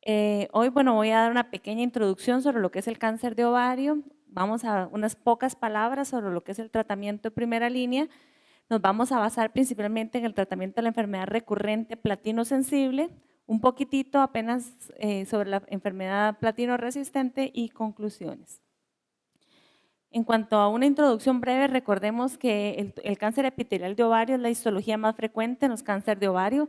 Hoy, bueno, voy a dar una pequeña introducción sobre lo que es el cáncer de ovario. Vamos a unas pocas palabras sobre lo que es el tratamiento de primera línea. Nos vamos a basar principalmente en el tratamiento de la enfermedad recurrente platino sensible, un poquitito apenas sobre la enfermedad platino resistente y conclusiones. En cuanto a una introducción breve, recordemos que el cáncer epitelial de ovario es la histología más frecuente en los cánceres de ovario,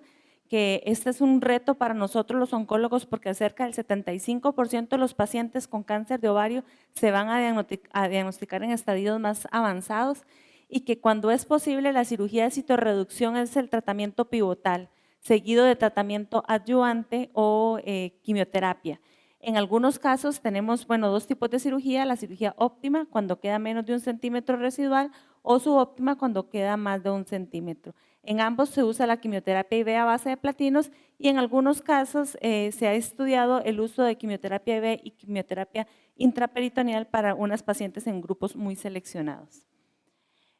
que este es un reto para nosotros los oncólogos porque cerca del 75% de los pacientes con cáncer de ovario se van a diagnosticar en estadios más avanzados y que cuando es posible la cirugía de citorreducción es el tratamiento pivotal, seguido de tratamiento adyuvante o quimioterapia. En algunos casos tenemos, bueno, dos tipos de cirugía, la cirugía óptima cuando queda menos de 1 centímetro residual o subóptima cuando queda más de 1 centímetro. En ambos se usa la quimioterapia IV a base de platinos y en algunos casos se ha estudiado el uso de quimioterapia IV y quimioterapia intraperitoneal para unas pacientes en grupos muy seleccionados.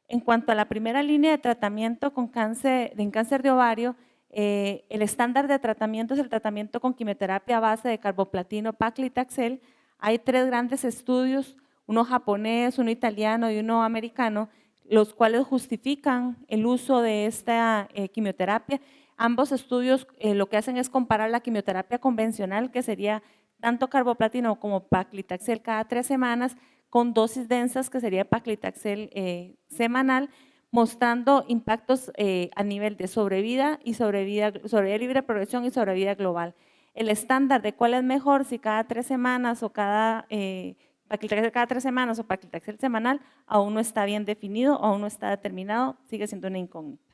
En cuanto a la primera línea de tratamiento en cáncer de ovario, el estándar de tratamiento es el tratamiento con quimioterapia a base de carboplatino, paclitaxel. Hay 3 grandes estudios, uno japonés, uno italiano y uno americano, los cuales justifican el uso de esta quimioterapia. Ambos estudios lo que hacen es comparar la quimioterapia convencional, que sería tanto carboplatino como paclitaxel cada 3 semanas, con dosis densas, que sería paclitaxel semanal, mostrando impactos a nivel de sobrevida y sobrevida libre de progresión y sobrevida global. El estándar de cuál es mejor, si cada 3 semanas o paclitaxel cada 3 semanas o paclitaxel semanal, aún no está bien definido, aún no está determinado, sigue siendo una incógnita.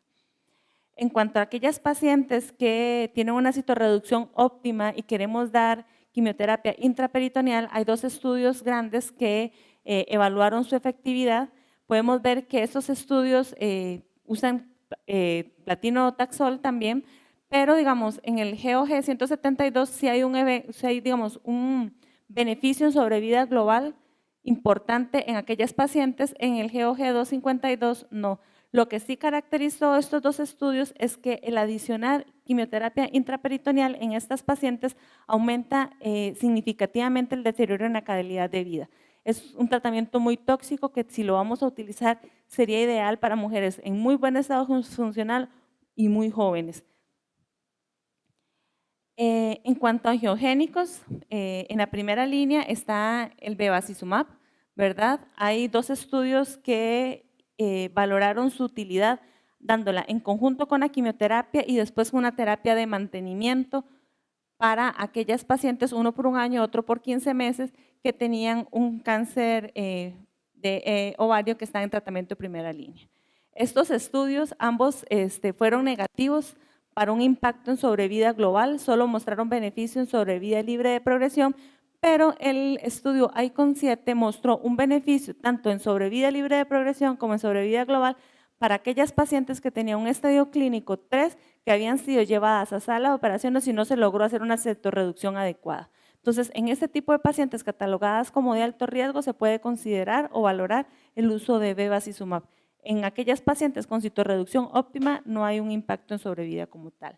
En cuanto a aquellas pacientes que tienen una citorreducción óptima y queremos dar quimioterapia intraperitoneal, hay 2 estudios grandes que evaluaron su efectividad. Podemos ver que estos estudios usan platino taxol también, pero digamos en el GOG 172 sí hay un beneficio en sobrevida global importante en aquellas pacientes, en el GOG 252 no. Lo que sí caracterizó estos 2 estudios es que el adicionar quimioterapia intraperitoneal en estas pacientes aumenta significativamente el deterioro en la calidad de vida. Es un tratamiento muy tóxico que si lo vamos a utilizar sería ideal para mujeres en muy buen estado funcional y muy jóvenes. En cuanto a angiogénicos, en la primera línea está el bevacizumab, ¿verdad? Hay 2 estudios que valoraron su utilidad dándola en conjunto con la quimioterapia y después con una terapia de mantenimiento para aquellas pacientes, uno por 1 año, otro por 15 meses, que tenían un cáncer de ovario que está en tratamiento de primera línea. Estos estudios ambos fueron negativos para un impacto en sobrevida global, solo mostraron beneficio en sobrevida libre de progresión, pero el estudio ICON-7 mostró un beneficio tanto en sobrevida libre de progresión como en sobrevida global para aquellas pacientes que tenían un estadio clínico 3 que habían sido llevadas a sala de operaciones y no se logró hacer una citorreducción adecuada. Entonces, en este tipo de pacientes catalogadas como de alto riesgo se puede considerar o valorar el uso de bevacizumab. En aquellas pacientes con citorreducción óptima no hay un impacto en sobrevida como tal.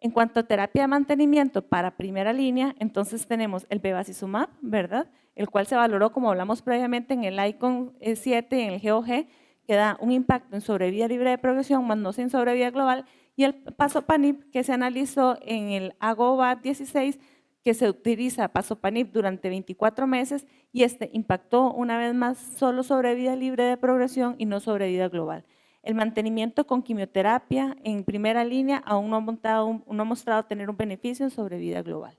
En cuanto a terapia de mantenimiento para primera línea, entonces tenemos el bevacizumab, ¿verdad? El cual se valoró, como hablamos previamente, en el ICON-7 y en el GOG, que da un impacto en sobrevida libre de progresión, más no en sobrevida global, y el pazopanib, que se analizó en el AGOVAT-16, que se utiliza pazopanib durante 24 meses y impactó una vez más solo sobrevida libre de progresión y no sobrevida global. El mantenimiento con quimioterapia en primera línea aún no ha mostrado tener un beneficio en sobrevida global.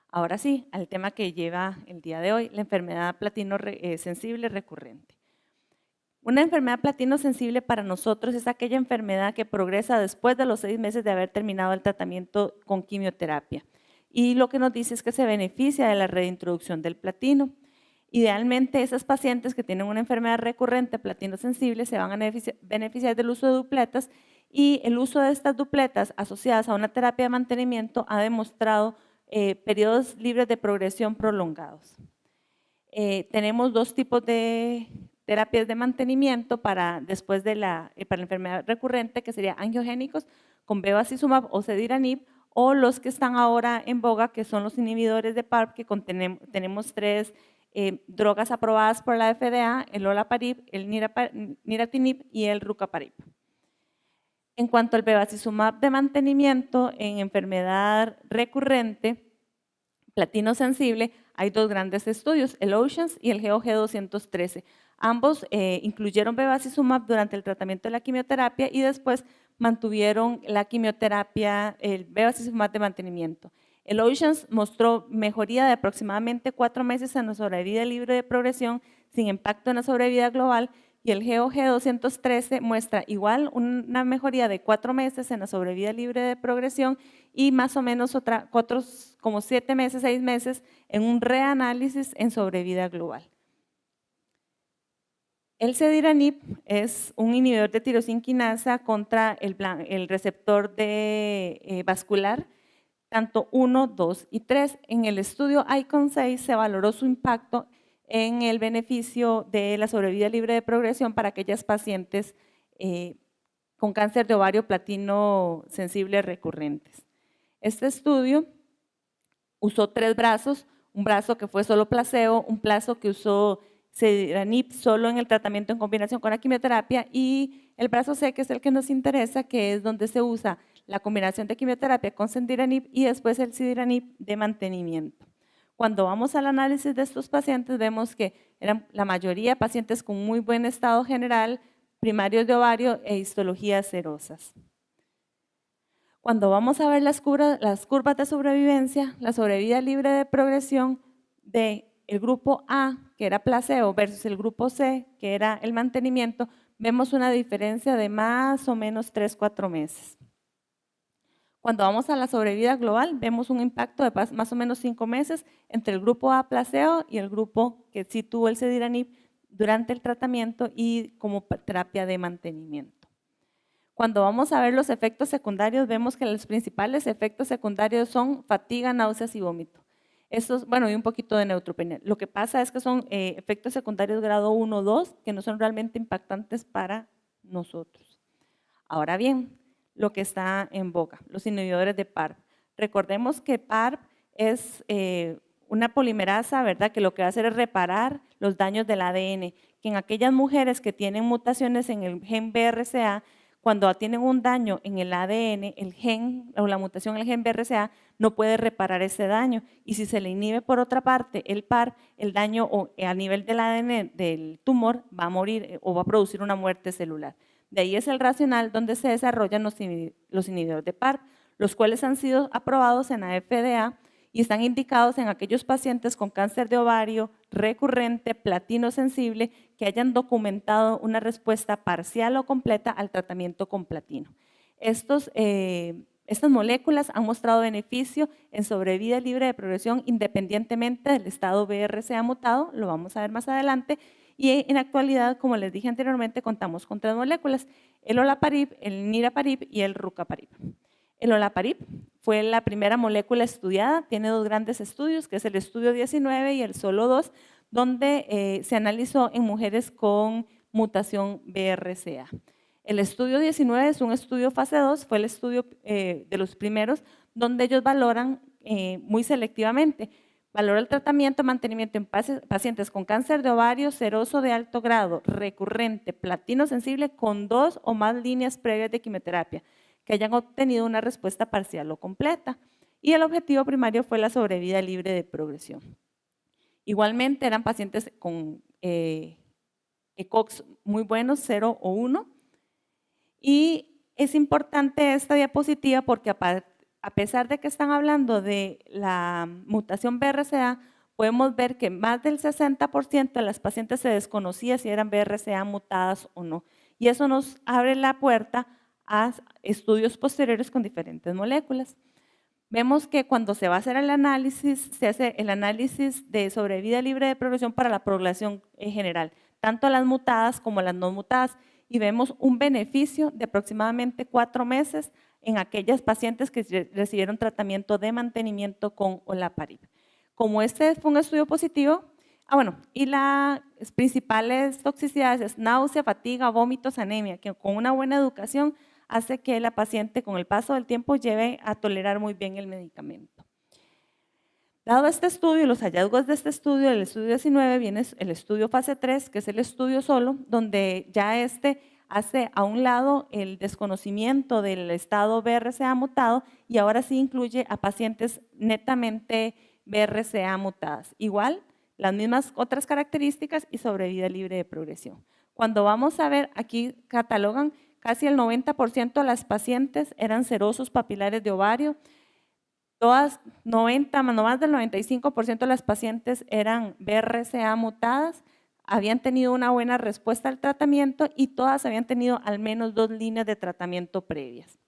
Ahora sí, al tema que lleva el día de hoy, la enfermedad platino sensible recurrente. Una enfermedad platino sensible para nosotros es aquella enfermedad que progresa después de los 6 meses de haber terminado el tratamiento con quimioterapia. Y lo que nos dice es que se beneficia de la reintroducción del platino. Idealmente, esas pacientes que tienen una enfermedad recurrente platino sensible se van a beneficiar del uso de dupletas y el uso de estas dupletas asociadas a una terapia de mantenimiento ha demostrado periodos libres de progresión prolongados. Tenemos 2 tipos de terapias de mantenimiento para la enfermedad recurrente, que sería angiogénicos con bevacizumab o cediranib, o los que están ahora en boga, que son los inhibidores de PARP, que tenemos 3 drogas aprobadas por la FDA, el olaparib, el niraparib y el rucaparib. En cuanto al bevacizumab de mantenimiento en enfermedad recurrente, platino sensible, hay 2 grandes estudios, el OCEANS y el GOG 213. Ambos incluyeron bevacizumab durante el tratamiento de la quimioterapia y después mantuvieron la quimioterapia, el bevacizumab de mantenimiento. El OCEANS mostró mejoría de aproximadamente 4 meses en la sobrevida libre de progresión sin impacto en la sobrevida global, y el GOG 213 muestra igual una mejoría de 4 meses en la sobrevida libre de progresión y más o menos otros como 7 meses, 6 meses en un reanálisis en sobrevida global. El cediranib es un inhibidor de tirosina quinasa contra el receptor vascular, tanto 1, 2 y 3. En el estudio ICON 6 se valoró su impacto en el beneficio de la sobrevida libre de progresión para aquellas pacientes con cáncer de ovario platino sensible recurrentes. Este estudio usó 3 brazos, un brazo que fue solo placebo, un brazo que usó cediranib solo en el tratamiento en combinación con la quimioterapia y el brazo C, que es el que nos interesa, que es donde se usa la combinación de quimioterapia con cediranib y después el cediranib de mantenimiento. Cuando vamos al análisis de estos pacientes, vemos que eran la mayoría pacientes con muy buen estado general, primarios de ovario e histologías serosas. Cuando vamos a ver las curvas de sobrevivencia, la sobrevida libre de progresión del grupo A, que era placebo, versus el grupo C, que era el mantenimiento, vemos una diferencia de más o menos 3-4 meses. Cuando vamos a la sobrevida global, vemos un impacto de más o menos 5 meses entre el grupo A placebo y el grupo que sí tuvo el cediranib durante el tratamiento y como terapia de mantenimiento. Cuando vamos a ver los efectos secundarios, vemos que los principales efectos secundarios son fatiga, náuseas y vómito. Estos, bueno, y un poquito de neutropenia. Lo que pasa es que son efectos secundarios grado 1 o 2 que no son realmente impactantes para nosotros. Ahora bien, lo que está en boga, los inhibidores de PARP. Recordemos que PARP es una polimerasa, ¿verdad?, que lo que va a hacer es reparar los daños del ADN, que en aquellas mujeres que tienen mutaciones en el gen BRCA, cuando tienen un daño en el ADN, el gen o la mutación en el gen BRCA no puede reparar ese daño, y si se le inhibe por otra parte el PARP, el daño a nivel del ADN del tumor va a morir o va a producir una muerte celular. De ahí es el racional donde se desarrollan los inhibidores de PARP, los cuales han sido aprobados en la FDA y están indicados en aquellos pacientes con cáncer de ovario recurrente, platino sensible, que hayan documentado una respuesta parcial o completa al tratamiento con platino. Estas moléculas han mostrado beneficio en sobrevida libre de progresión independientemente del estado BRCA mutado, lo vamos a ver más adelante. Y en la actualidad, como les dije anteriormente, contamos con 3 moléculas, el olaparib, el niraparib y el rucaparib. El olaparib fue la primera molécula estudiada, tiene 2 grandes estudios, que es el estudio 19 y el solo 2, donde se analizó en mujeres con mutación BRCA. El estudio 19 es un estudio fase 2, fue el estudio de los primeros, donde ellos valoran muy selectivamente. Valora el tratamiento, mantenimiento en pacientes con cáncer de ovario seroso de alto grado, recurrente, platino sensible, con 2 o más líneas previas de quimioterapia, que hayan obtenido una respuesta parcial o completa. Y el objetivo primario fue la sobrevida libre de progresión. Igualmente eran pacientes con ECOX muy buenos, 0 o 1. Y es importante esta diapositiva porque a pesar de que están hablando de la mutación BRCA, podemos ver que más del 60% de las pacientes se desconocía si eran BRCA mutadas o no. Y eso nos abre la puerta a estudios posteriores con diferentes moléculas. Vemos que cuando se va a hacer el análisis, se hace el análisis de sobrevida libre de progresión para la población en general, tanto las mutadas como las no mutadas, y vemos un beneficio de aproximadamente 4 meses en aquellas pacientes que recibieron tratamiento de mantenimiento con olaparib. Como este fue un estudio positivo, y las principales toxicidades es náusea, fatiga, vómitos, anemia, que con una buena educación hace que la paciente con el paso del tiempo lleve a tolerar muy bien el medicamento. Dado este estudio, los hallazgos de este estudio, del estudio 19, viene el estudio fase 3, que es el estudio solo, donde ya hace a un lado el desconocimiento del estado BRCA mutado y ahora sí incluye a pacientes netamente BRCA mutadas. Igual, las mismas otras características y sobrevida libre de progresión. Cuando vamos a ver, aquí catalogan casi el 90% de las pacientes eran serosos papilares de ovario, todas 90, no más del 95% de las pacientes eran BRCA mutadas, habían tenido una buena respuesta al tratamiento y todas habían tenido al menos 2 líneas de tratamiento previas.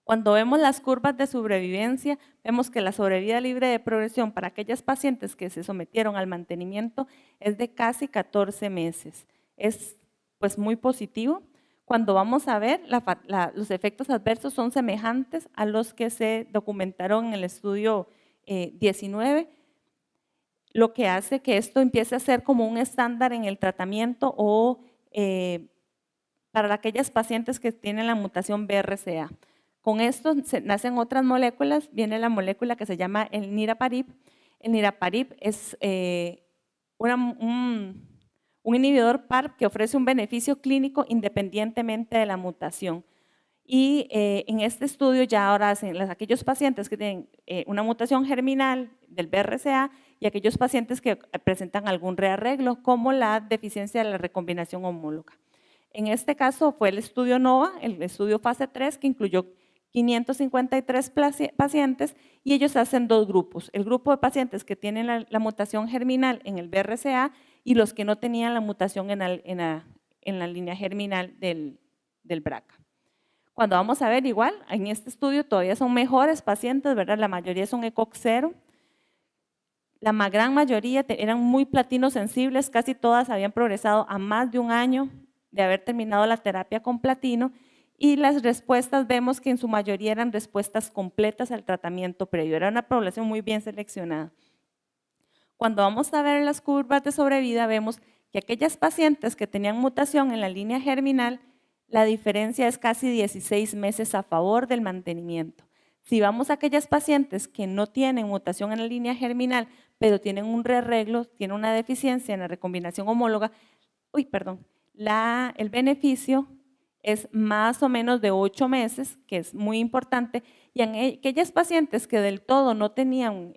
Cuando vemos las curvas de sobrevivencia, vemos que la sobrevida libre de progresión para aquellas pacientes que se sometieron al mantenimiento es de casi 14 meses. Es pues muy positivo. Cuando vamos a ver, los efectos adversos son semejantes a los que se documentaron en el estudio 19, lo que hace que esto empiece a ser como un estándar en el tratamiento o para aquellas pacientes que tienen la mutación BRCA. Con esto nacen otras moléculas, viene la molécula que se llama el niraparib. El niraparib es un inhibidor PARP que ofrece un beneficio clínico independientemente de la mutación. Y en este estudio ya ahora hacen aquellos pacientes que tienen una mutación germinal del BRCA y aquellos pacientes que presentan algún rearreglo, como la deficiencia de la recombinación homóloga. En este caso fue el estudio NOVA, el estudio fase 3, que incluyó 553 pacientes y ellos hacen 2 grupos. El grupo de pacientes que tienen la mutación germinal en el BRCA y los que no tenían la mutación en la línea germinal del BRCA. Cuando vamos a ver igual, en este estudio todavía son mejores pacientes, ¿verdad? La mayoría son ECOG 0. La gran mayoría eran muy platino sensibles, casi todas habían progresado a más de un año de haber terminado la terapia con platino y las respuestas vemos que en su mayoría eran respuestas completas al tratamiento previo. Era una población muy bien seleccionada. Cuando vamos a ver las curvas de sobrevida, vemos que aquellas pacientes que tenían mutación en la línea germinal, la diferencia es casi 16 meses a favor del mantenimiento. Si vamos a aquellas pacientes que no tienen mutación en la línea germinal, pero tienen un rearreglo, tienen una deficiencia en la recombinación homóloga, el beneficio es más o menos de 8 meses, que es muy importante, y en aquellas pacientes que del todo no tenían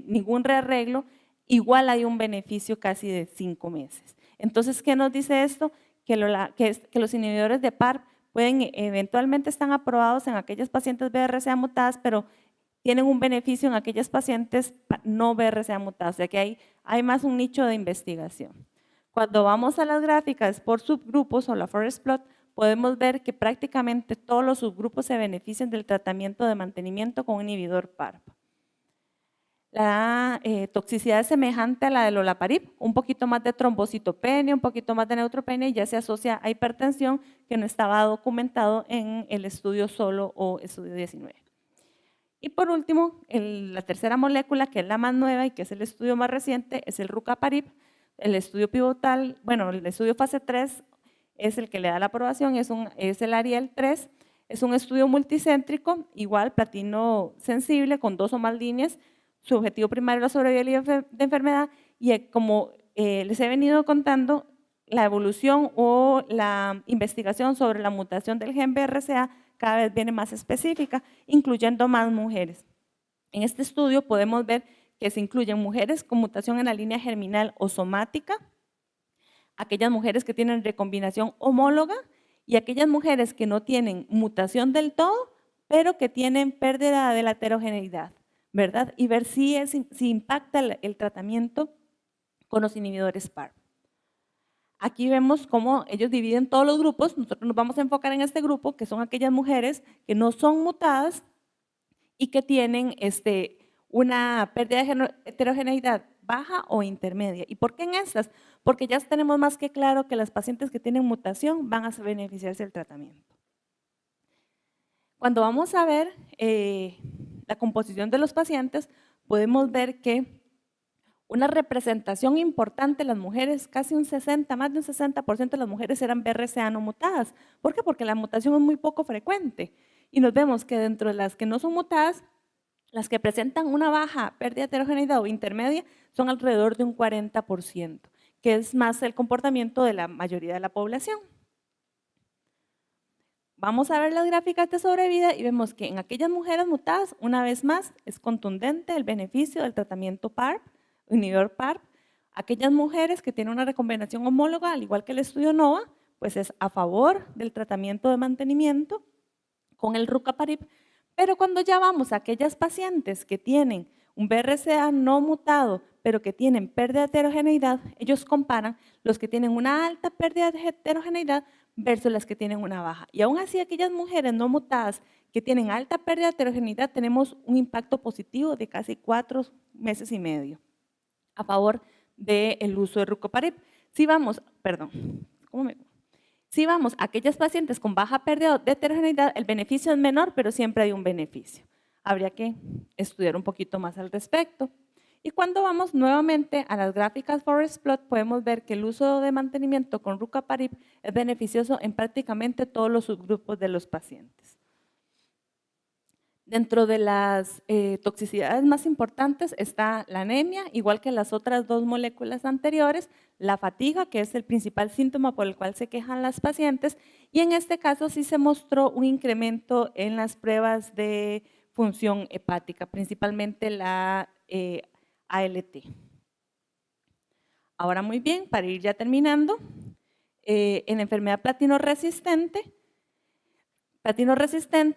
ningún rearreglo, igual hay un beneficio casi de 5 meses. Entonces, ¿qué nos dice esto? Que los inhibidores de PARP eventualmente están aprobados en aquellas pacientes BRCA mutadas, pero tienen un beneficio en aquellas pacientes no BRCA mutadas, o sea que hay más un nicho de investigación. Cuando vamos a las gráficas por subgrupos o la forest plot, podemos ver que prácticamente todos los subgrupos se benefician del tratamiento de mantenimiento con un inhibidor PARP. La toxicidad es semejante a la del olaparib, un poquito más de trombocitopenia, un poquito más de neutropenia y ya se asocia a hipertensión que no estaba documentado en el estudio solo o estudio 19. Y por último, la tercera molécula, que es la más nueva y que es el estudio más reciente, es el rucaparib. El estudio pivotal, bueno, el estudio fase 3 es el que le da la aprobación, es el Ariel 3, es un estudio multicéntrico, igual platino sensible con 2 o más líneas. Su objetivo primario es la sobrevida de enfermedad y como les he venido contando, la evolución o la investigación sobre la mutación del gen BRCA cada vez viene más específica, incluyendo más mujeres. En este estudio podemos ver que se incluyen mujeres con mutación en la línea germinal o somática, aquellas mujeres que tienen recombinación homóloga y aquellas mujeres que no tienen mutación del todo, pero que tienen pérdida de la heterogeneidad, ¿verdad? Y ver si impacta el tratamiento con los inhibidores PARP. Aquí vemos cómo ellos dividen todos los grupos. Nosotros nos vamos a enfocar en este grupo, que son aquellas mujeres que no son mutadas y que tienen una pérdida de heterogeneidad baja o intermedia. ¿Y por qué en estas? Porque ya tenemos más que claro que las pacientes que tienen mutación van a beneficiarse del tratamiento. Cuando vamos a ver la composición de los pacientes, podemos ver que Una representación importante de las mujeres, casi un 60, más de un 60% de las mujeres eran BRCA no mutadas. ¿Por qué? Porque la mutación es muy poco frecuente. Y nos vemos que dentro de las que no son mutadas, las que presentan una baja pérdida de heterogeneidad o intermedia son alrededor de un 40%, que es más el comportamiento de la mayoría de la población. Vamos a ver las gráficas de sobrevida y vemos que en aquellas mujeres mutadas, una vez más, es contundente el beneficio del tratamiento PARP, inhibidor PARP. Aquellas mujeres que tienen una recombinación homóloga, al igual que el estudio NOVA, pues es a favor del tratamiento de mantenimiento con el rucaparib. Pero cuando ya vamos a aquellas pacientes que tienen un BRCA no mutado, pero que tienen pérdida de heterogeneidad, ellos comparan los que tienen una alta pérdida de heterogeneidad versus las que tienen una baja. Y aún así, aquellas mujeres no mutadas que tienen alta pérdida de heterogeneidad, tenemos un impacto positivo de casi 4 meses y medio a favor del uso de rucaparib. Si vamos, si vamos a aquellas pacientes con baja pérdida de heterogeneidad, el beneficio es menor, pero siempre hay un beneficio. Habría que estudiar un poquito más al respecto. Y cuando vamos nuevamente a las gráficas Forest Plot, podemos ver que el uso de mantenimiento con rucaparib es beneficioso en prácticamente todos los subgrupos de los pacientes. Dentro de las toxicidades más importantes está la anemia, igual que las otras dos moléculas anteriores, la fatiga, que es el principal síntoma por el cual se quejan las pacientes, y en este caso sí se mostró un incremento en las pruebas de función hepática, principalmente la ALT. Ahora muy bien, para ir ya terminando, en la enfermedad platino resistente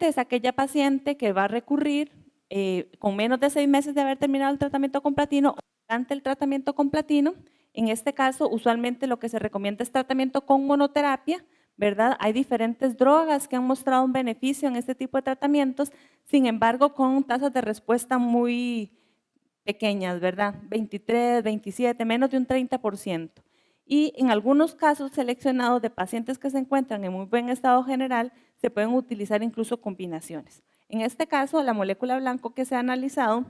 es aquella paciente que va a recurrir con menos de 6 meses de haber terminado el tratamiento con platino o durante el tratamiento con platino. En este caso, usualmente lo que se recomienda es tratamiento con monoterapia, ¿verdad? Hay diferentes drogas que han mostrado un beneficio en este tipo de tratamientos, sin embargo, con tasas de respuesta muy pequeñas, ¿verdad? 23, 27, menos de un 30%. Y en algunos casos seleccionados de pacientes que se encuentran en muy buen estado general, se pueden utilizar incluso combinaciones. En este caso, la molécula blanco que se ha analizado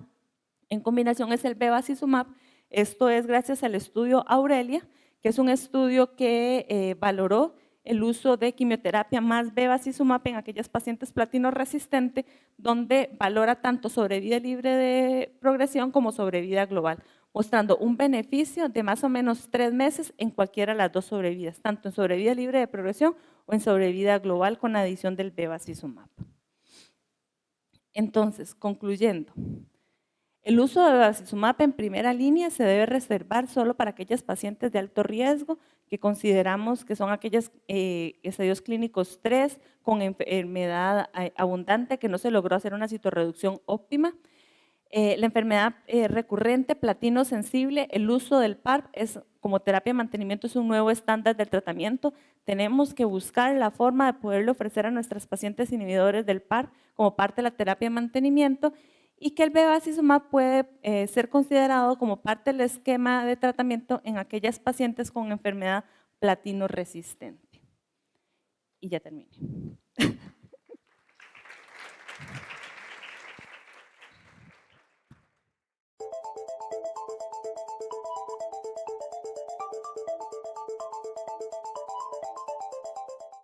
en combinación es el bevacizumab. Esto es gracias al estudio Aurelia, que es un estudio que valoró el uso de quimioterapia más bevacizumab en aquellas pacientes platino resistente, donde valora tanto sobrevida libre de progresión como sobrevida global, mostrando un beneficio de más o menos 3 meses en cualquiera de las dos sobrevidas, tanto en sobrevida libre de progresión o en sobrevida global con adición del bevacizumab. Entonces, concluyendo, el uso de bevacizumab en primera línea se debe reservar solo para aquellas pacientes de alto riesgo que consideramos que son aquellos ensayos clínicos 3 con enfermedad abundante que no se logró hacer una citorreducción óptima. La enfermedad recurrente platino sensible, el uso del PARP como terapia de mantenimiento es un nuevo estándar del tratamiento. Tenemos que buscar la forma de poderle ofrecer a nuestras pacientes inhibidores del PARP como parte de la terapia de mantenimiento y que el bevacizumab puede ser considerado como parte del esquema de tratamiento en aquellas pacientes con enfermedad platino resistente. Y ya terminé.